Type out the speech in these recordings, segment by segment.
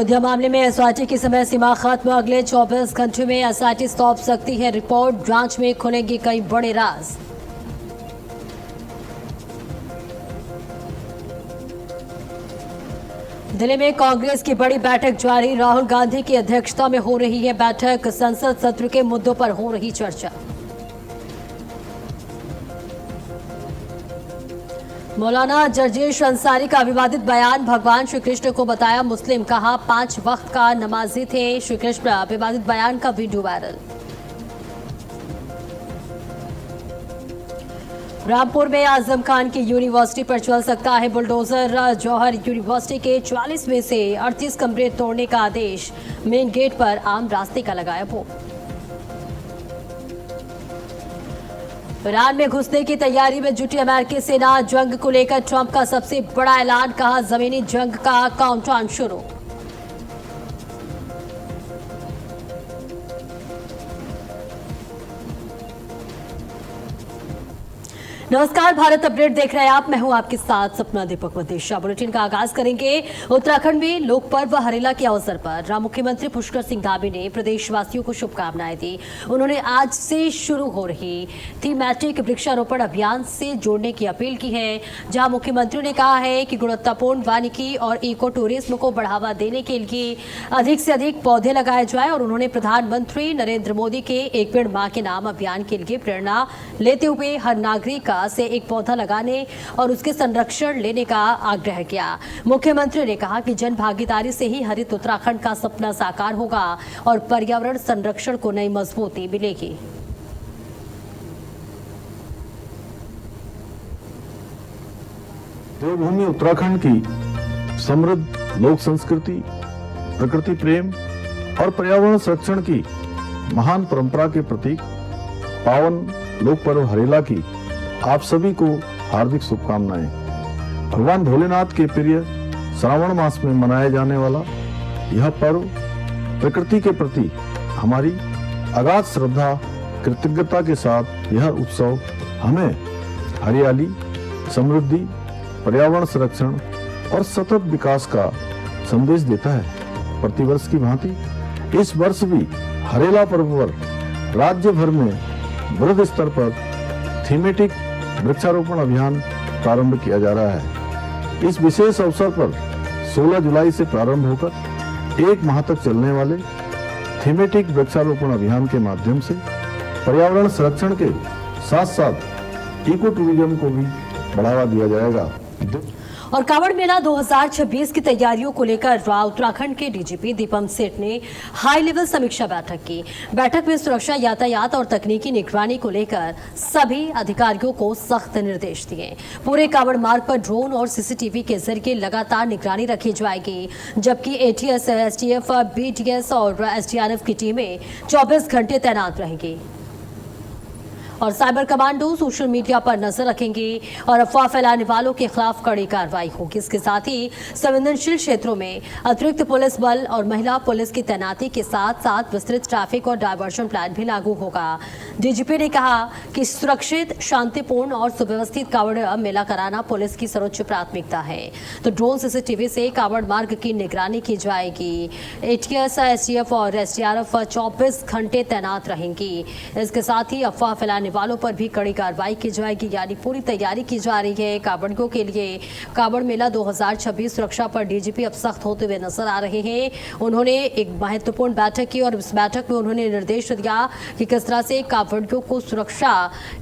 अयोध्या मामले में एसआईटी की समय सीमा खत्म। अगले 24 घंटे में एसआईटी सौंप सकती है रिपोर्ट। जांच में खुलेंगे कई बड़े राज। दिल्ली में कांग्रेस की बड़ी बैठक जारी। राहुल गांधी की अध्यक्षता में हो रही है बैठक। संसद सत्र के मुद्दों पर हो रही चर्चा। मौलाना जर्जीश अंसारी का विवादित बयान। भगवान श्री कृष्ण को बताया मुस्लिम, कहा 5 वक्त का नमाजी थे श्री कृष्ण। विवादित बयान का वीडियो वायरल। रामपुर में आजम खान की यूनिवर्सिटी पर चल सकता है बुलडोजर। जौहर यूनिवर्सिटी के 44 में से 38 कमरे तोड़ने का आदेश। मेन गेट पर आम रास्ते का लगाया बोर्ड। ईरान में घुसने की तैयारी में जुटी अमेरिकी सेना। जंग को लेकर ट्रंप का सबसे बड़ा ऐलान, कहा जमीनी जंग का काउंटडाउन शुरू। नमस्कार, भारत अपडेट देख रहे हैं आप। मैं हूं आपके साथ सपना दीपक मदेशा। बुलेटिन का आगाज करेंगे उत्तराखंड में लोक पर्व हरेला के अवसर पर। मुख्यमंत्री पुष्कर सिंह धामी ने प्रदेशवासियों को शुभकामनाएं दी। उन्होंने आज से शुरू हो रही थीमैटिक वृक्षारोपण अभियान से जोड़ने की अपील की है, जहां मुख्यमंत्री ने कहा है कि गुणवत्तापूर्ण वानिकी और इको टूरिज्म को बढ़ावा देने के लिए अधिक से अधिक पौधे लगाए जाए। और उन्होंने प्रधानमंत्री नरेंद्र मोदी के एक पेड़ मां के नाम अभियान के लिए प्रेरणा लेते हुए हर नागरिक से एक पौधा लगाने और उसके संरक्षण लेने का आग्रह किया। मुख्यमंत्री ने कहा कि जन भागीदारी से ही हरित उत्तराखंड का सपना साकार होगा और पर्यावरण संरक्षण को नई मजबूती मिलेगी। देवभूमि उत्तराखंड की समृद्ध लोक संस्कृति, प्रकृति प्रेम और पर्यावरण संरक्षण की महान परंपरा के प्रतीक पावन लोक पर्व हरेला की आप सभी को हार्दिक शुभकामनाएं। भगवान भोलेनाथ के प्रिय श्रावण मास में मनाया जाने वाला यह पर्व प्रकृति के प्रति हमारी अगाध श्रद्धा कृतज्ञता के साथ यह उत्सव हमें हरियाली, समृद्धि, पर्यावरण संरक्षण और सतत विकास का संदेश देता है। प्रतिवर्ष की भांति इस वर्ष भी हरेला पर्व पर राज्य भर में वृहद स्तर पर थीमेटिक वृक्षारोपण अभियान प्रारंभ किया जा रहा है। इस विशेष अवसर पर 16 जुलाई से प्रारंभ होकर 1 माह तक चलने वाले थीमेटिक वृक्षारोपण अभियान के माध्यम से पर्यावरण संरक्षण के साथ साथ इको टूरिज्म को भी बढ़ावा दिया जाएगा। और कांवड़ मेला 2026 की तैयारियों को लेकर उत्तराखंड के डीजीपी दीपम सेठ ने हाई लेवल समीक्षा बैठक की। बैठक में सुरक्षा, यातायात और तकनीकी निगरानी को लेकर सभी अधिकारियों को सख्त निर्देश दिए। पूरे कांवड़ मार्ग पर ड्रोन और सीसीटीवी के जरिए लगातार निगरानी रखी जाएगी, जबकि एटीएस, एसटीएफ, बीटीएस और एसडीआरएफ की टीमें 24 घंटे तैनात रहेंगी। और साइबर कमांडो सोशल मीडिया पर नजर रखेंगे और अफवाह फैलाने वालों के खिलाफ कड़ी कार्रवाई होगी। इसके साथ ही संवेदनशील क्षेत्रों में अतिरिक्त पुलिस बल और महिला पुलिस की तैनाती के साथ साथ विस्तृत ट्रैफिक और डायवर्जन प्लान भी लागू होगा। डीजीपी ने कहा कि सुरक्षित, शांतिपूर्ण और सुव्यवस्थित कांवड़ मेला कराना पुलिस की सर्वोच्च प्राथमिकता है। तो ड्रोन सीसीटीवी से कांवड़ मार्ग की निगरानी की जाएगी। एटीएस, एसटीएफ और एसडीआरएफ 24 घंटे तैनात रहेंगी। इसके साथ ही अफवाह फैलाने वालों पर भी कड़ी कार्रवाई की जाएगी। यानी पूरी तैयारी की जा रही है कांवड़ियों के लिए। कांवड़ मेला 2026 सुरक्षा पर डीजीपी अब सख्त होते हुए नजर आ रहे हैं। उन्होंने एक महत्वपूर्ण बैठक की और इस बैठक में उन्होंने निर्देश दिया कि किस तरह से कांवड़ियों को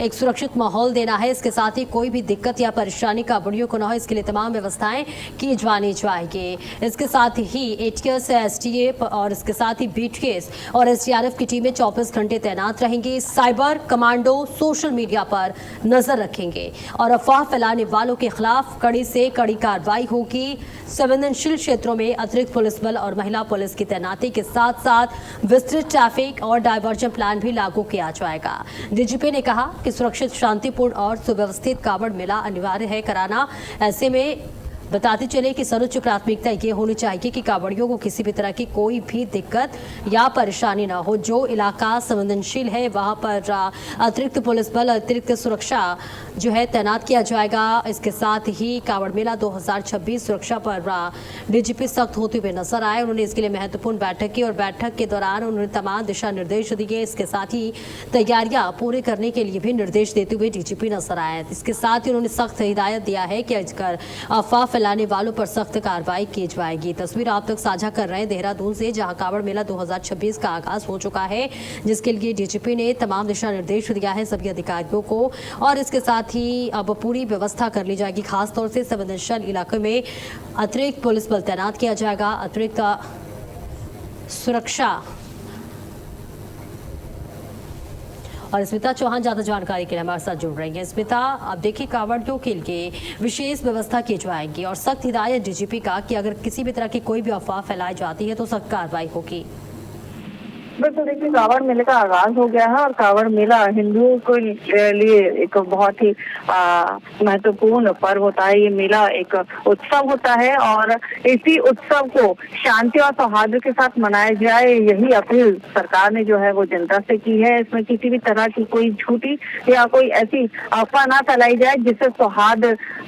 एक सुरक्षित माहौल देना है। इसके साथ ही कोई भी दिक्कत या परेशानी कांवड़ियों को न हो, इसके लिए तमाम व्यवस्थाएं की जानी चाहिए। इसके साथ ही एटीएस, एसटीएफ और इसके साथ ही बीटीएस और एसडीआरएफ की टीमें 24 घंटे तैनात रहेंगी। साइबर कमांडो सोशल मीडिया पर नजर रखेंगे और अफवाह फैलाने वालों के खिलाफ कड़ी से कड़ी कार्रवाई होगी। संवेदनशील क्षेत्रों में अतिरिक्त पुलिस बल और महिला पुलिस की तैनाती के साथ साथ विस्तृत ट्रैफिक और डायवर्जन प्लान भी लागू किया जाएगा। डीजीपी ने कहा कि सुरक्षित, शांतिपूर्ण और सुव्यवस्थित कांवड़ मेला अनिवार्य है कराना। ऐसे में बताते चले कि सर्वोच्च प्राथमिकता ये होनी चाहिए कि कांवड़ियों को किसी भी तरह की कोई भी दिक्कत या परेशानी ना हो। जो इलाका संवेदनशील है वहां पर अतिरिक्त पुलिस बल, अतिरिक्त सुरक्षा जो है तैनात किया जाएगा। इसके साथ ही कांवड़ मेला 2026 सुरक्षा पर डीजीपी सख्त होते हुए नजर आए। उन्होंने इसके लिए महत्वपूर्ण बैठक की और बैठक के दौरान उन्होंने तमाम दिशा निर्देश दिए। इसके साथ ही तैयारियां पूरी करने के लिए भी निर्देश देते हुए डीजीपी नजर आए। इसके साथ ही उन्होंने सख्त हिदायत दिया है कि अफवाह फैलाने वालों पर सख्त कार्रवाई की जाएगी। तस्वीर आप तक साझा कर रहे हैं देहरादून से, जहां कांवड़ मेला 2026 का आगाज हो चुका है, जिसके लिए डीजीपी ने तमाम दिशा निर्देश दिया है सभी अधिकारियों को। और इसके साथ ही अब पूरी व्यवस्था कर ली जाएगी। खासतौर से संवेदनशील इलाके में अतिरिक्त पुलिस बल तैनात किया जाएगा, अतिरिक्त सुरक्षा। और स्मिता चौहान ज्यादा जानकारी के लिए हमारे साथ जुड़ रही है। स्मिता, अब देखिए कांवड़ियों के लिए विशेष व्यवस्था की जाएगी और सख्त हिदायत डीजीपी का कि अगर किसी भी तरह की कोई भी अफवाह फैलाई जाती है तो सख्त कार्रवाई होगी। बिल्कुल, देखिए कांवड़ मेले का आगाज हो गया है और कांवड़ मेला हिंदुओं के लिए एक बहुत ही महत्वपूर्ण पर्व होता है। ये मेला एक उत्सव होता है और इसी उत्सव को शांति और सौहार्द के साथ मनाया जाए, यही अपील सरकार ने जो है वो जनता से की है। इसमें किसी भी तरह की कोई झूठी या कोई ऐसी अफवाह ना फैलाई जाए जिससे सौहार्द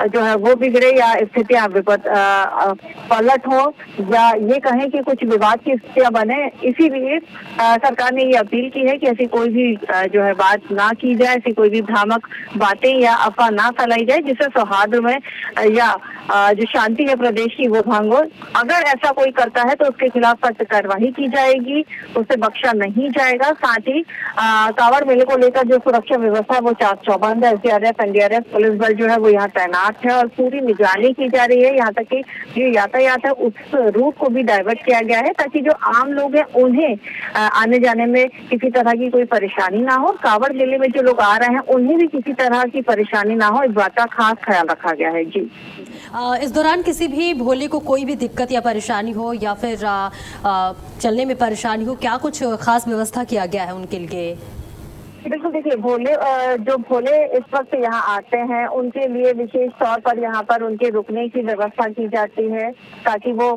जो है वो बिगड़े या स्थितियां पलट हो या ये कहें कि कुछ विवाद की स्थितियां बने। इसीलिए सरकार ने ये अपील की है कि ऐसी कोई भी जो है बात ना की जाए, ऐसी कोई भी भ्रामक बातें या अफवाह ना फैलाई जाए जिससे सौहार्द में या जो शांति है प्रदेश की वो भंग हो। अगर ऐसा कोई करता है तो उसके खिलाफ सख्त कार्रवाई की जाएगी, उसे बख्शा नहीं जाएगा। साथ ही कांवड़ मेले को लेकर जो सुरक्षा व्यवस्था है वो चाक चौबंद है। एसडीआरएफ, एनडीआरएफ पुलिस बल जो है वो यहाँ तैनात है और पूरी निगरानी की जा रही है। यहाँ तक कि जो यातायात है उस रूट को भी डाइवर्ट किया गया है ताकि जो आम लोग हैं उन्हें आने जाने में किसी तरह की कोई परेशानी ना हो। कांवड़ मेले में जो लोग आ रहे हैं उन्हें भी किसी तरह की परेशानी ना हो, इस बात का खास ख्याल रखा गया है। जी, इस दौरान किसी भी भोले को कोई भी दिक्कत या परेशानी हो या फिर चलने में परेशानी हो, क्या कुछ खास व्यवस्था किया गया है उनके लिए? बिल्कुल, देखिए जो भोले इस वक्त यहाँ आते हैं उनके लिए विशेष तौर पर यहाँ पर उनके रुकने की व्यवस्था की जाती है ताकि वो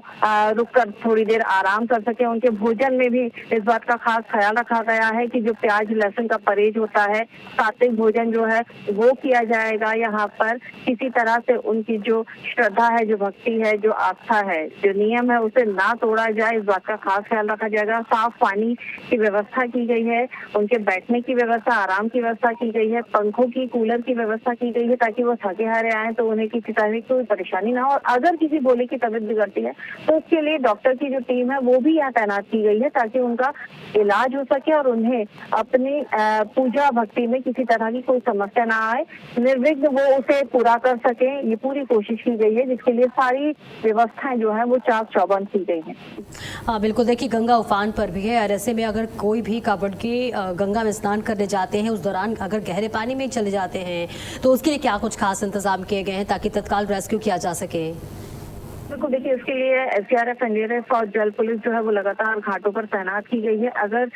रुककर थोड़ी देर आराम कर सके। उनके भोजन में भी इस बात का खास ख्याल रखा गया है कि जो प्याज लहसुन का परहेज होता है, सात्विक भोजन जो है वो किया जाएगा। यहाँ पर किसी तरह से उनकी जो श्रद्धा है, जो भक्ति है, जो आस्था है, जो नियम है उसे ना तोड़ा जाए, इस बात का खास ख्याल रखा जाएगा। साफ पानी की व्यवस्था की गई है, उनके बैठने की आराम की व्यवस्था की गई है, पंखों की, कूलर की व्यवस्था की गई है ताकि वो थके हारे आए तो उन्हें किसी तरह की कोई परेशानी ना हो। और अगर किसी भोले की तबीयत बिगड़ती है तो उसके लिए डॉक्टर की जो टीम है वो भी यहाँ तैनात की गई है ताकि उनका इलाज हो सके और उन्हें अपनी पूजा भक्ति में किसी तरह की कोई समस्या ना आए, निर्विघ्न वो उसे पूरा कर सके। ये पूरी कोशिश की गई है जिसके लिए सारी व्यवस्थाएं जो है वो चाक चौबंद की गई है। हाँ बिल्कुल, देखिए गंगा उफान पर भी है और ऐसे में अगर कोई भी कांवड़ के गंगा में स्नान करने जाते हैं, उस दौरान अगर गहरे पानी में चले जाते हैं तो उसके लिए क्या कुछ खास इंतजाम किए गए हैं ताकि तत्काल रेस्क्यू किया जा सके? बिल्कुल, देखिए इसके लिए एसडीआरएफ, एनडीआरएफ और जल पुलिस जो है वो लगातार घाटों पर तैनात की गई है। अगर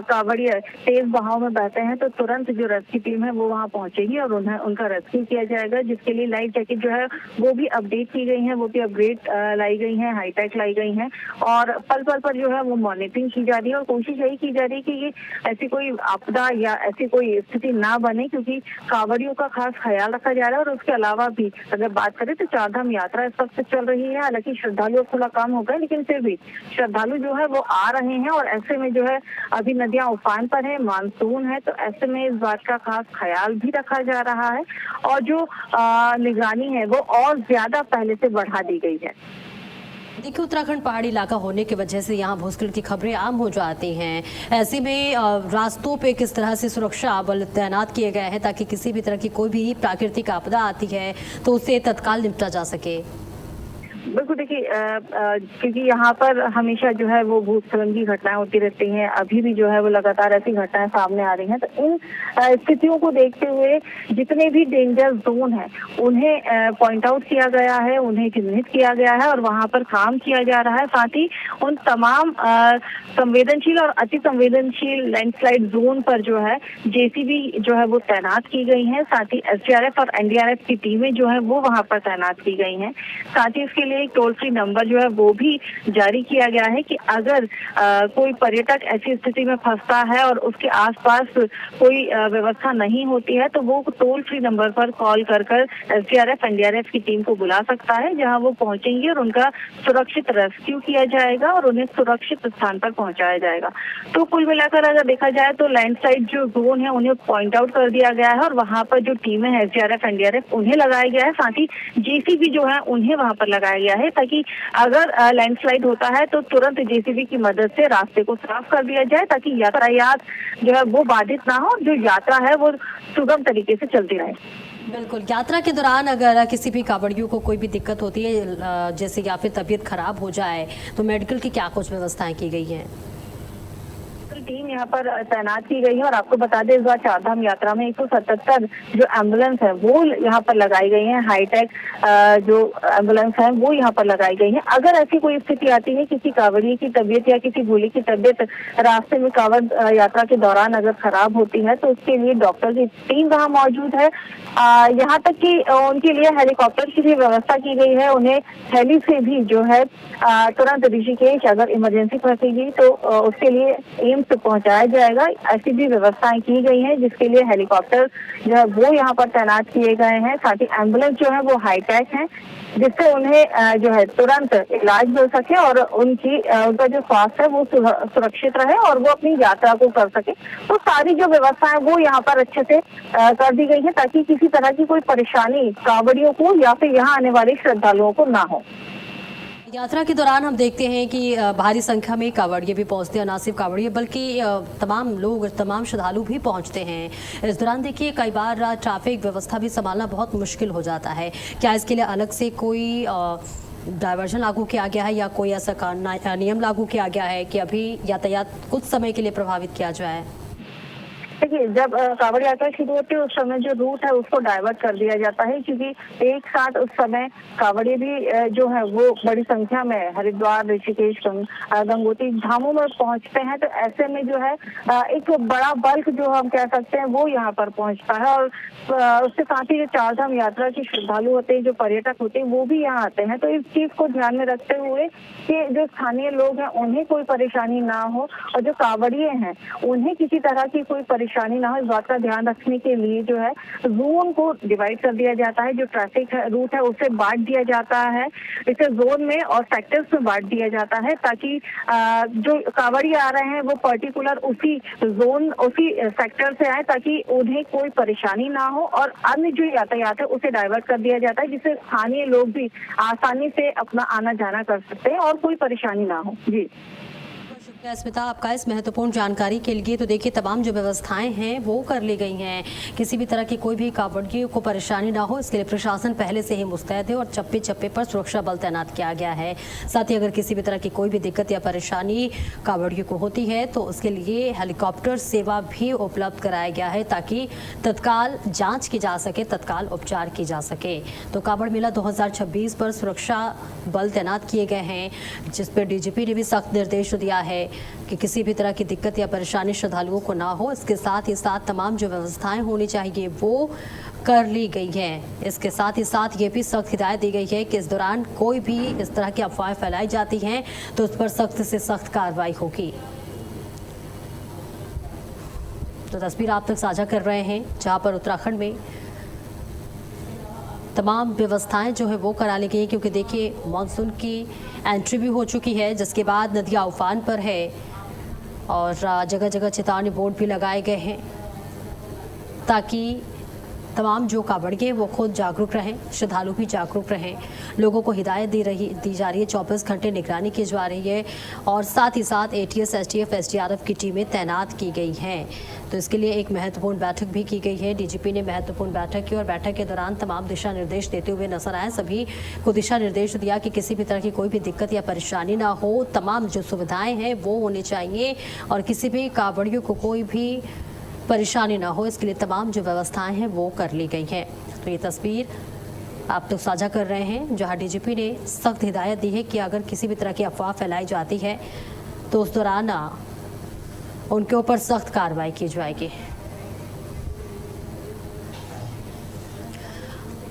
कांवड़िया तेज बहाव में बहते हैं तो तुरंत जो रेस्क्यू टीम है वो वहां पहुंचेगी और उनका रेस्क्यू किया जाएगा, जिसके लिए लाइफ जैकेट जो है वो भी अपडेट की गई है, वो भी अपग्रेड लाई गई है, हाईटेक लाई गई है और पल पल पर जो है वो मॉनिटरिंग की जा रही है और कोशिश यही की जा रही है कि ये ऐसी कोई आपदा या ऐसी कोई स्थिति ना बने, क्योंकि कांवड़ियों का खास ख्याल रखा जा रहा है। और उसके अलावा भी अगर बात करें तो चारधाम यात्रा इस वक्त चल रही है। हालांकि श्रद्धालुओं को थोड़ा कम हो गया, लेकिन फिर भी श्रद्धालु जो है वो आ रहे हैं और ऐसे में जो है अभी नदियां उफान पर है, मानसून है, तो ऐसे में इस बात का खास ख्याल भी रखा जा रहा है और जो निगरानी है वो और ज्यादा पहले से बढ़ा दी गई है। देखिए उत्तराखंड पहाड़ी इलाका होने की वजह से यहाँ भूस्खलन की खबरें आम हो जाती हैं। ऐसे में रास्तों पे किस तरह से सुरक्षा बल तैनात किए गए हैं ताकि किसी भी तरह की कोई भी प्राकृतिक आपदा आती है तो उससे तत्काल निपटा जा सके? बिल्कुल देखिए, क्योंकि यहाँ पर हमेशा जो है वो भूस्खलन की घटनाएं होती रहती हैं, अभी भी जो है वो लगातार ऐसी घटनाएं सामने आ रही हैं। तो इन स्थितियों को देखते हुए जितने भी डेंजर जोन हैं उन्हें पॉइंट आउट किया गया है, उन्हें चिन्हित किया गया है और वहाँ पर काम किया जा रहा है। साथ ही उन तमाम संवेदनशील और अति संवेदनशील लैंडस्लाइड जोन पर जो है जेसीबी जो है वो तैनात की गई है। साथ ही एसडीआरएफ और एनडीआरएफ की टीमें जो है वो वहाँ पर तैनात की गई हैं। साथ ही इसके लिए एक टोल फ्री नंबर जो है वो भी जारी किया गया है कि अगर कोई पर्यटक ऐसी स्थिति में फंसता है और उसके आसपास कोई व्यवस्था नहीं होती है तो वो टोल फ्री नंबर पर कॉल कर एसडीआरएफ एनडीआरएफ की टीम को बुला सकता है, जहां वो पहुंचेंगे और उनका सुरक्षित रेस्क्यू किया जाएगा और उन्हें सुरक्षित स्थान पर पहुंचाया जाएगा। तो कुल मिलाकर अगर देखा जाए तो लैंडस्लाइड जो जोन है उन्हें पॉइंट आउट कर दिया गया है और वहां पर जो टीमें हैं एसडीआरएफ एनडीआरएफ उन्हें लगाया गया है। साथ ही जेसीबी जो है उन्हें वहां पर लगाया गया है ताकि अगर लैंडस्लाइड होता है तो तुरंत जेसीबी की मदद से रास्ते को साफ कर दिया जाए ताकि यातायात जो है वो बाधित ना हो, जो यात्रा है वो सुगम तरीके से चलती रहे। बिल्कुल, यात्रा के दौरान अगर किसी भी कांवड़ियों को कोई भी दिक्कत होती है जैसे या फिर तबीयत खराब हो जाए तो मेडिकल की क्या कुछ व्यवस्थाएं की गई हैं? टीम यहाँ पर तैनात की गई है और आपको बता दें इस बार चारधाम यात्रा में 177 जो एम्बुलेंस है वो यहाँ पर लगाई गई है। हाईटेक जो एम्बुलेंस है वो यहाँ पर लगाई गई है। अगर ऐसी कोई स्थिति आती है किसी कांवड़िए की तबीयत या किसी भूले की तबीयत रास्ते में कांवड़ यात्रा के दौरान अगर खराब होती है तो उसके लिए डॉक्टर की टीम वहाँ मौजूद है। यहाँ तक कि उनके लिए हेलीकॉप्टर की भी व्यवस्था की गई है। उन्हें हेली से भी जो है तुरंत ऋषिकेश अगर इमरजेंसी फंसेगी तो उसके लिए एम्स पहुंचाया जाएगा। ऐसी भी व्यवस्थाएं की गई हैं जिसके लिए हेलीकॉप्टर जो है वो यहाँ पर तैनात किए गए हैं। साथ ही एम्बुलेंस जो है वो हाईटेक है जिससे उन्हें जो है तुरंत इलाज मिल सके और उनका जो स्वास्थ्य है वो सुरक्षित रहे और वो अपनी यात्रा को कर सके। तो सारी जो व्यवस्था है वो यहाँ पर अच्छे से कर दी गई है ताकि किसी तरह की कोई परेशानी कांवड़ियों को या फिर यहाँ आने वाले श्रद्धालुओं को ना हो। यात्रा के दौरान हम देखते हैं कि भारी संख्या में कांवड़िए भी पहुंचते हैं, ना सिर्फ कांवड़िए बल्कि तमाम लोग, तमाम श्रद्धालु भी पहुंचते हैं। इस दौरान देखिए कई बार ट्रैफिक व्यवस्था भी संभालना बहुत मुश्किल हो जाता है। क्या इसके लिए अलग से कोई डायवर्जन लागू किया गया है या कोई ऐसा नियम लागू किया गया है कि अभी यातायात कुछ समय के लिए प्रभावित किया जाए? देखिए, जब कांवड़ यात्रा शुरू होती है उस समय जो रूट है उसको डाइवर्ट कर दिया जाता है क्योंकि एक साथ उस समय कांवड़िए भी जो है वो बड़ी संख्या में हरिद्वार, ऋषिकेश, गंगोत्री धामों में पहुंचते हैं। तो ऐसे में जो है एक बड़ा बल्क जो हम कह सकते हैं वो यहाँ पर पहुंचता है और उसके साथ ही जो चारधाम यात्रा के श्रद्धालु होते हैं, जो पर्यटक होते हैं वो भी यहाँ आते हैं। तो इस चीज को ध्यान में रखते हुए कि जो स्थानीय लोग हैं उन्हें कोई परेशानी ना हो और जो कांवड़िए हैं उन्हें किसी तरह की कोई परेशानी ना हो, इस बात का ध्यान रखने के लिए जो है जोन को डिवाइड कर दिया जाता है। जो ट्रैफिक रूट है उसे बांट दिया जाता है, इसे जोन में और सेक्टर्स में बांट दिया जाता है ताकि जो कांवड़िए आ रहे हैं वो पर्टिकुलर उसी जोन, उसी सेक्टर से आए ताकि उन्हें कोई परेशानी ना हो और अन्य जो यातायात है उसे डाइवर्ट कर दिया जाता है जिससे स्थानीय लोग भी आसानी से अपना आना जाना कर सकते हैं और कोई परेशानी ना हो। जी शुक्रिया स्मिता आपका इस महत्वपूर्ण जानकारी के लिए। तो देखिए तमाम जो व्यवस्थाएं हैं वो कर ली गई हैं, किसी भी तरह की कोई भी कांवड़ियों को परेशानी ना हो इसके लिए प्रशासन पहले से ही मुस्तैद है और चप्पे चप्पे पर सुरक्षा बल तैनात किया गया है। साथ ही अगर किसी भी तरह की कोई भी दिक्कत या परेशानी कांवड़ियों को होती है तो उसके लिए हेलीकॉप्टर सेवा भी उपलब्ध कराया गया है ताकि तत्काल जाँच की जा सके, तत्काल उपचार की जा सके। तो कांवड़ मेला 2026 पर सुरक्षा बल तैनात किए गए हैं जिस पर डीजीपी ने भी सख्त निर्देश दिया है कि किसी भी तरह की दिक्कत या परेशानी श्रद्धालुओं को ना हो। इसके साथ ही साथ तमाम जो व्यवस्थाएं होनी चाहिए वो कर ली गई हैं। इसके साथ ही साथ ये भी सख्त हिदायत दी गई है कि इस दौरान कोई भी इस तरह की अफवाहें फैलाई जाती हैं तो उस पर सख्त से सख्त कार्रवाई होगी। तो तस्वीर आप तक साझा कर रहे हैं जहां पर उत्तराखंड में तमाम व्यवस्थाएं जो है वो करा ली गई क्योंकि देखिए मानसून की एंट्री भी हो चुकी है जिसके बाद नदियां उफान पर है और जगह जगह चेतावनी बोर्ड भी लगाए गए हैं ताकि तमाम जो कांवड़िए वो खुद जागरूक रहें, श्रद्धालु भी जागरूक रहें। लोगों को हिदायत दी जा रही है, 24 घंटे निगरानी की जा रही है और साथ ही साथ ATS, STF, SDRF की टीमें तैनात की गई हैं। तो इसके लिए एक महत्वपूर्ण बैठक भी की गई है। DGP ने महत्वपूर्ण बैठक की और बैठक के दौरान तमाम दिशा निर्देश देते हुए नजर आए। सभी को दिशा निर्देश दिया कि किसी भी तरह की कोई भी दिक्कत या परेशानी ना हो, तमाम जो सुविधाएं हैं वो होनी चाहिए और किसी भी कांवड़ियों को कोई भी परेशानी ना हो, इसके लिए तमाम जो व्यवस्थाएं हैं वो कर ली गई हैं। तो ये तस्वीर आप लोग साझा कर रहे हैं जहां DGP ने सख्त हिदायत दी है कि अगर किसी भी तरह की अफवाह फैलाई जाती है तो उस दौरान उनके ऊपर सख्त कार्रवाई की जाएगी।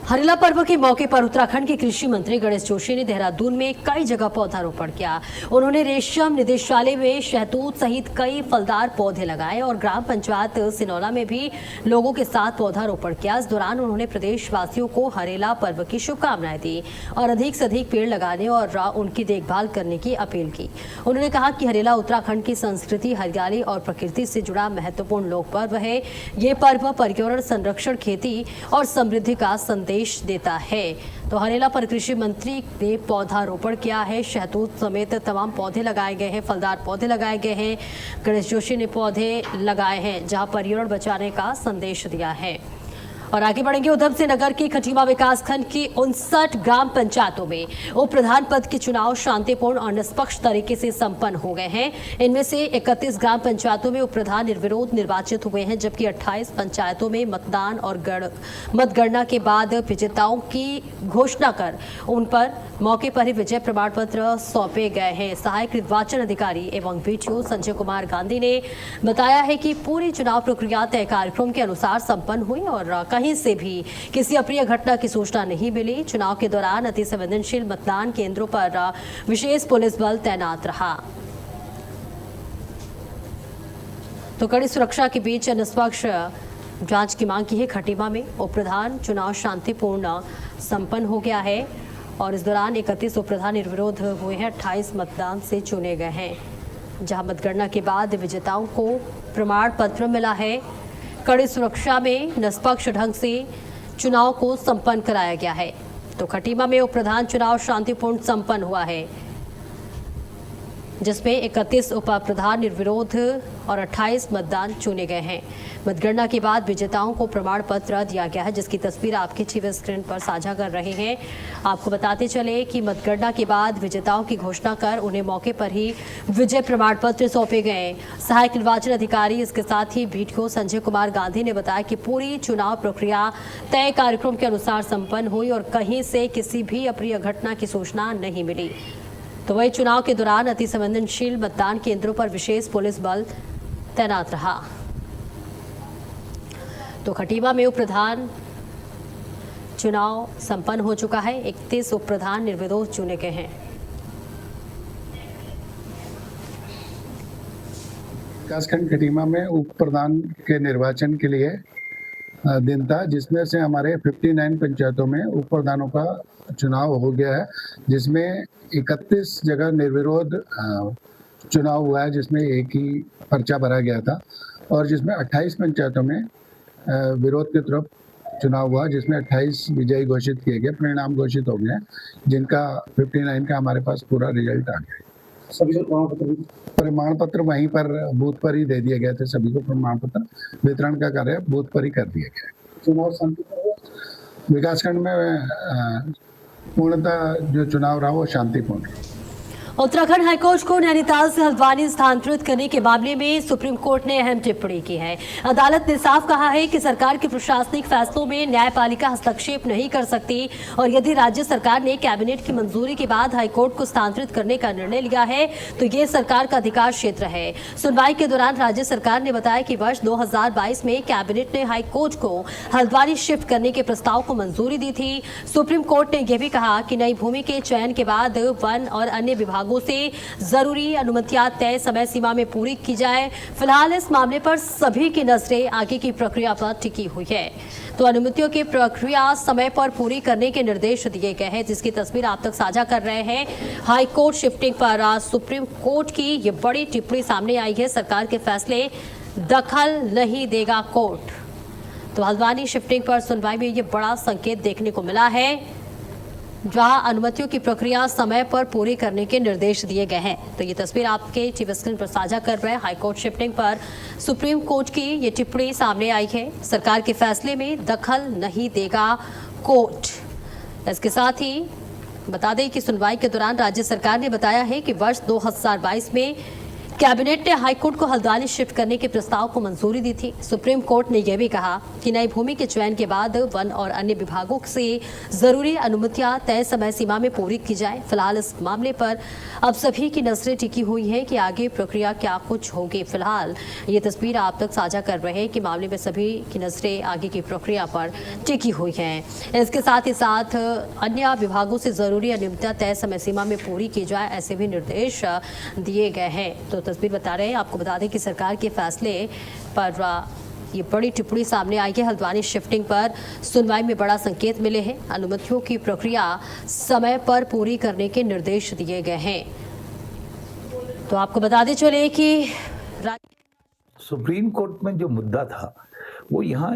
हरेला पर्व के मौके पर उत्तराखंड के कृषि मंत्री गणेश जोशी ने देहरादून में कई जगह पौधारोपण किया। उन्होंने रेशम निदेशालय में शहतूत सहित कई फलदार पौधे लगाए और ग्राम पंचायत सिनौला में भी लोगों के साथ पौधारोपण किया। इस दौरान उन्होंने प्रदेशवासियों को हरेला पर्व की शुभकामनाएं दी और अधिक से अधिक पेड़ लगाने और उनकी देखभाल करने की अपील की। उन्होंने कहा कि हरेला उत्तराखंड की संस्कृति, हरियाली और प्रकृति से जुड़ा महत्वपूर्ण लोक पर्व है। ये पर्व पर्यावरण संरक्षण, खेती और समृद्धि का संदेश देता है। तो हरेला पर कृषि मंत्री ने पौधारोपण किया है। शहतूत समेत तमाम पौधे लगाए गए हैं, फलदार पौधे लगाए गए हैं। गणेश जोशी ने पौधे लगाए हैं जहां पर्यावरण बचाने का संदेश दिया है। और आगे बढ़ेंगे। उधम सिंह नगर की खटीमा विकासखंड की 59 ग्राम पंचायतों में उप प्रधान पद के चुनाव शांतिपूर्ण और निष्पक्ष तरीके से संपन्न हो गए हैं। इनमें से 31 ग्राम पंचायतों में उप प्रधान निर्विरोध निर्वाचित हुए हैं, जबकि 28 पंचायतों में मतदान और मतगणना के बाद विजेताओं की घोषणा कर उन पर मौके पर ही विजय प्रमाण पत्र सौंपे गए हैं। सहायक निर्वाचन अधिकारी एवं BTO संजय कुमार गांधी ने बताया है कि पूरी चुनाव प्रक्रिया तय कार्यक्रम के अनुसार संपन्न हुई और कहीं से भी किसी अप्रिय घटना की सूचना नहीं मिली। चुनाव के दौरान अति संवेदनशील मतदान केंद्रों पर विशेष पुलिस बल तैनात रहा। तो कड़ी सुरक्षा के बीच निष्पक्ष जांच की मांग की है। खटीमा में उप प्रधान चुनाव शांतिपूर्ण संपन्न हो गया है और इस दौरान 31 उप प्रधान निर्विरोध हुए हैं, 28 मतदान से चुने गए हैं। जहां मतगणना के बाद विजेताओं को प्रमाण पत्र मिला है। कड़ी सुरक्षा में निष्पक्ष ढंग से चुनाव को संपन्न कराया गया है। तो खटीमा में उप प्रधान चुनाव शांतिपूर्ण संपन्न हुआ है, जिसमें 31 उप प्रधान निर्विरोध और 28 मतदान चुने गए हैं। मतगणना के बाद विजेताओं को प्रमाण पत्र दिया गया है, जिसकी तस्वीर आपके टीवी स्क्रीन पर साझा कर रहे हैं। आपको बताते चले कि मतगणना के बाद विजेताओं की घोषणा कर उन्हें मौके पर ही विजय प्रमाण पत्र सौंपे गए। सहायक निर्वाचन अधिकारी, इसके साथ ही BTO संजय कुमार गांधी ने बताया कि पूरी चुनाव प्रक्रिया तय कार्यक्रम के अनुसार संपन्न हुई और कहीं से किसी भी अप्रिय घटना की सूचना नहीं मिली। तो वही चुनाव के दौरान अति संवेदनशील मतदान केंद्रों पर विशेष पुलिस बल तैनात रहा। तो खटीमा में उप प्रधान चुनाव संपन्न हो चुका है। 31 उप प्रधान निर्विरोध चुने गए हैं। विकासखंड खटीमा में उप प्रधान के निर्वाचन के लिए दिन था, जिसमें से हमारे 59 पंचायतों में उप प्रधानों का चुनाव हो गया है, जिसमें 31 जगह निर्विरोध चुनाव हुआ है, जिसमें एक ही पर्चा भरा गया था और जिसमें 28 पंचायतों में विरोध की तरफ चुनाव हुआ, जिसमें 28 विजयी घोषित किए गए, परिणाम घोषित हो गए, जिनका 59 का हमारे पास पूरा रिजल्ट आ गया। सभी प्रमाण पत्र वहीं पर बूथ पर ही दे दिए गए थे। सभी को प्रमाण पत्र वितरण का कार्य बूथ पर ही कर दिया गया। चुनाव शांतिपूर्ण, विकासखंड में पूर्णतः जो चुनाव रहा वो शांतिपूर्ण। उत्तराखंड हाईकोर्ट को नैनीताल से हल्द्वानी स्थानांतरित करने के मामले में सुप्रीम कोर्ट ने अहम टिप्पणी की है। अदालत ने साफ कहा है कि सरकार के प्रशासनिक फैसलों में न्यायपालिका हस्तक्षेप नहीं कर सकती और यदि राज्य सरकार ने कैबिनेट की मंजूरी के बाद हाईकोर्ट को स्थानांतरित करने का निर्णय लिया है तो ये सरकार का अधिकार क्षेत्र है। सुनवाई के दौरान राज्य सरकार ने बताया कि वर्ष 2022 में कैबिनेट ने हाईकोर्ट को हल्द्वानी शिफ्ट करने के प्रस्ताव को मंजूरी दी थी। सुप्रीम कोर्ट ने यह भी कहा कि नई भूमि के चयन के बाद वन और अन्य विभागों से जरूरी अनुमतियां तय समय सीमा में पूरी की जाए। फिलहाल इस मामले पर सभी की नजरें आगे की प्रक्रिया पर टिकी हुई है। तो अनुमतियों की प्रक्रिया समय पर पूरी करने के निर्देश दिए गए हैं, जिसकी तस्वीर आप तक साझा कर रहे हैं। हाई कोर्ट शिफ्टिंग पर सुप्रीम कोर्ट की ये बड़ी टिप्पणी सामने आई है। सरकार के फैसले दखल नहीं देगा कोर्ट। तो हल्द्वानी शिफ्टिंग पर सुनवाई में ये बड़ा संकेत देखने को मिला है, जहां अनुमतियों की प्रक्रिया समय पर पूरी करने के निर्देश दिए गए हैं। तो ये तस्वीर आपके टीवी स्क्रीन पर साझा कर रहे हैं। हाईकोर्ट शिफ्टिंग पर सुप्रीम कोर्ट की ये टिप्पणी सामने आई है। सरकार के फैसले में दखल नहीं देगा कोर्ट। इसके साथ ही बता दें कि सुनवाई के दौरान राज्य सरकार ने बताया है कि वर्ष 2022 में कैबिनेट ने हाईकोर्ट को हल्द्वानी शिफ्ट करने के प्रस्ताव को मंजूरी दी थी। सुप्रीम कोर्ट ने यह भी कहा कि नई भूमि के चयन के बाद वन और अन्य विभागों से जरूरी अनुमतियां तय समय सीमा में पूरी की जाए। फिलहाल इस मामले पर अब सभी की नजरें टिकी हुई हैं कि आगे प्रक्रिया क्या कुछ होगी। फिलहाल ये तस्वीर आप तक साझा कर रहे हैं कि मामले में सभी की नजरें आगे की प्रक्रिया पर टिकी हुई हैं। इसके साथ ही साथ अन्य विभागों से जरूरी अनुमतियां तय समय सीमा में पूरी की जाए, ऐसे भी निर्देश दिए गए हैं। तो तस्वीर बता रहे हैं, आपको बता दें कि सरकार के फैसले पर ये बड़ी टिप्पणी सामने आई है। हल्द्वानी शिफ्टिंग पर सुनवाई में बड़ा संकेत मिले हैं। अनुमतियों की प्रक्रिया समय पर पूरी करने के निर्देश दिए गए हैं। तो आपको बता दें चले कि सुप्रीम कोर्ट में जो मुद्दा था वो यहाँ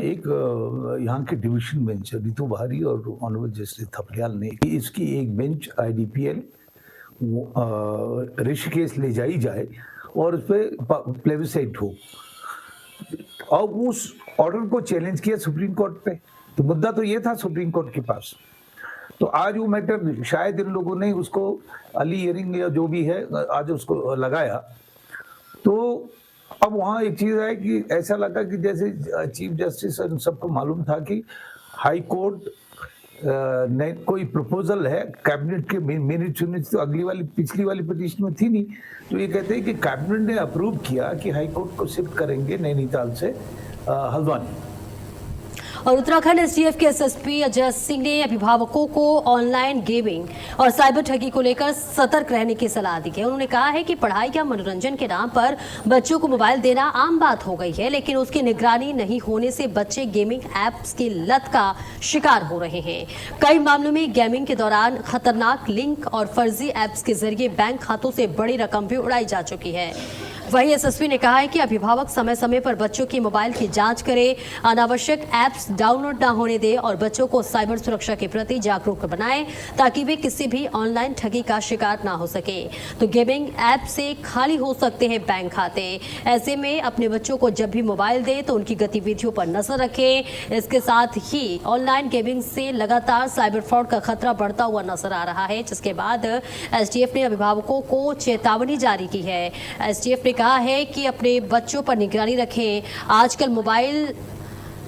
के डिवीजन बेंच रितु बहारी और ऑनरेबल जस्टिस थपलियाल ने इसकी एक बेंच IDPL ऋषिकेश ले जाई जाए और उस पर प्लेबिसाइट हो, और उस ऑर्डर को चैलेंज किया सुप्रीम कोर्ट पे। तो मुद्दा तो ये था सुप्रीम कोर्ट के पास। तो आज वो मैटर शायद इन लोगों ने उसको अर्ली हियरिंग या जो भी है आज उसको लगाया। तो अब वहाँ एक चीज़ है कि ऐसा लगा कि जैसे चीफ जस्टिस सबको मालूम था कि हाई कोर्ट ने कोई प्रपोजल है कैबिनेट के मिनट तो पिछली वाली पिटीशन में थी नहीं। तो ये कहते हैं कि कैबिनेट ने अप्रूव किया कि हाई कोर्ट को शिफ्ट करेंगे नैनीताल से हल्द्वानी। और उत्तराखंड STF के SSP अजय सिंह ने अभिभावकों को ऑनलाइन गेमिंग और साइबर ठगी को लेकर सतर्क रहने की सलाह दी है। उन्होंने कहा है कि पढ़ाई या मनोरंजन के नाम पर बच्चों को मोबाइल देना आम बात हो गई है, लेकिन उसकी निगरानी नहीं होने से बच्चे गेमिंग ऐप्स की लत का शिकार हो रहे हैं। कई मामलों में गेमिंग के दौरान खतरनाक लिंक और फर्जी ऐप्स के जरिए बैंक खातों से बड़ी रकम भी उड़ाई जा चुकी है। वहीं SSP ने कहा है कि अभिभावक समय समय पर बच्चों की मोबाइल की जांच करें, अनावश्यक ऐप्स डाउनलोड न होने दें और बच्चों को साइबर सुरक्षा के प्रति जागरूक बनाएं ताकि वे किसी भी ऑनलाइन ठगी का शिकार ना हो सके। तो गेमिंग ऐप से खाली हो सकते हैं बैंक खाते। ऐसे में अपने बच्चों को जब भी मोबाइल दें तो उनकी गतिविधियों पर नजर रखें। इसके साथ ही ऑनलाइन गेमिंग से लगातार साइबर फ्रॉड का खतरा बढ़ता हुआ नजर आ रहा है, जिसके बाद STF ने अभिभावकों को चेतावनी जारी की है। STF ने कहा है कि अपने बच्चों पर निगरानी रखें। आजकल मोबाइल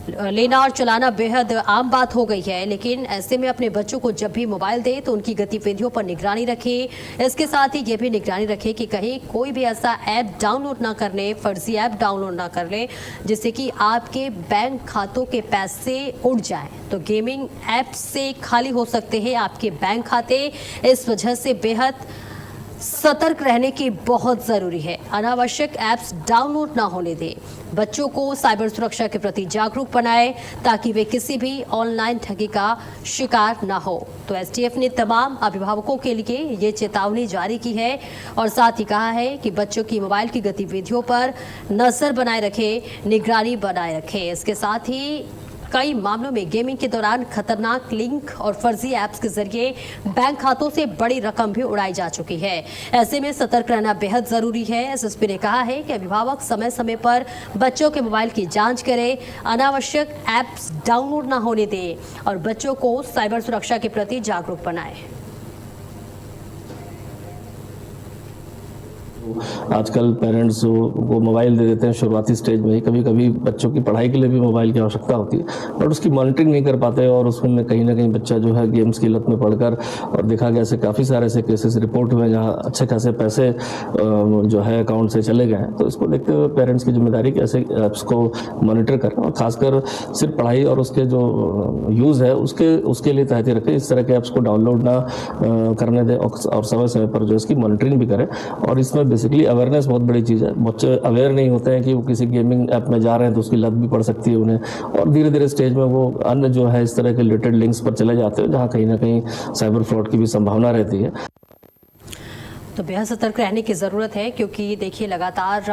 लेना और चलाना बेहद आम बात हो गई है, लेकिन ऐसे में अपने बच्चों को जब भी मोबाइल दें तो उनकी गतिविधियों पर निगरानी रखें। इसके साथ ही ये भी निगरानी रखें कि कहीं कोई भी ऐसा ऐप डाउनलोड ना कर ले, फर्जी ऐप डाउनलोड ना कर ले जिससे कि आपके बैंक खातों के पैसे उड़ जाएं। तो गेमिंग ऐप से खाली हो सकते हैं आपके बैंक खाते। इस वजह से बेहद सतर्क रहने की बहुत जरूरी है। अनावश्यक ऐप्स डाउनलोड ना होने दें। बच्चों को साइबर सुरक्षा के प्रति जागरूक बनाएं ताकि वे किसी भी ऑनलाइन ठगी का शिकार ना हो। तो STF ने तमाम अभिभावकों के लिए ये चेतावनी जारी की है और साथ ही कहा है कि बच्चों की मोबाइल की गतिविधियों पर नजर बनाए रखें, निगरानी बनाए रखें। इसके साथ ही कई मामलों में गेमिंग के दौरान खतरनाक लिंक और फर्जी ऐप्स के जरिए बैंक खातों से बड़ी रकम भी उड़ाई जा चुकी है। ऐसे में सतर्क रहना बेहद जरूरी है। SSP ने कहा है कि अभिभावक समय समय पर बच्चों के मोबाइल की जांच करें, अनावश्यक ऐप्स डाउनलोड ना होने दें और बच्चों को साइबर सुरक्षा के प्रति जागरूक बनाएं। आजकल पेरेंट्स को मोबाइल दे देते हैं शुरुआती स्टेज में ही। कभी कभी बच्चों की पढ़ाई के लिए भी मोबाइल की आवश्यकता होती है, बट उसकी मॉनिटरिंग नहीं कर पाते और उसमें कहीं ना कहीं बच्चा जो है गेम्स की लत में पड़कर, और देखा गया ऐसे काफ़ी सारे ऐसे केसेस रिपोर्ट हुए जहाँ अच्छे खासे पैसे जो है अकाउंट से चले गए हैं। तो इसको देखते हुए पेरेंट्स की जिम्मेदारी कि ऐसे ऐप्स को मॉनिटर करें और खासकर सिर्फ पढ़ाई और उसके जो यूज़ है उसके लिए तहती रखें। इस तरह के ऐप्स को डाउनलोड ना करने दें और समय समय पर जो इसकी मॉनिटरिंग भी करें। और इसमें बेसिकली अवेयरनेस बहुत बड़ी चीज़ है। बच्चे अवेयर नहीं होते हैं कि वो किसी गेमिंग ऐप में जा रहे हैं तो उसकी लत भी पड़ सकती है उन्हें, और धीरे धीरे स्टेज में वो अन्य जो है इस तरह के रिलेटेड लिंक्स पर चले जाते हैं जहाँ कहीं ना कहीं साइबर फ्रॉड की भी संभावना रहती है। तो बेहद सतर्क रहने की ज़रूरत है, क्योंकि देखिए लगातार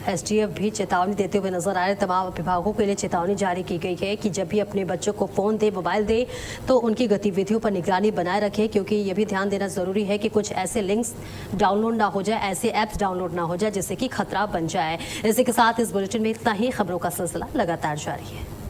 एसडीएफ भी चेतावनी देते हुए नजर आ रहे हैं। तमाम अभिभावकों के लिए चेतावनी जारी की गई है कि जब भी अपने बच्चों को फ़ोन दे, मोबाइल दे, तो उनकी गतिविधियों पर निगरानी बनाए रखें, क्योंकि ये भी ध्यान देना ज़रूरी है कि कुछ ऐसे लिंक्स डाउनलोड ना हो जाए, ऐसे ऐप्स डाउनलोड ना हो जाए जिससे कि खतरा बन जाए। इसी के साथ इस बुलेटिन में इतना ही। खबरों का सिलसिला लगातार जारी है।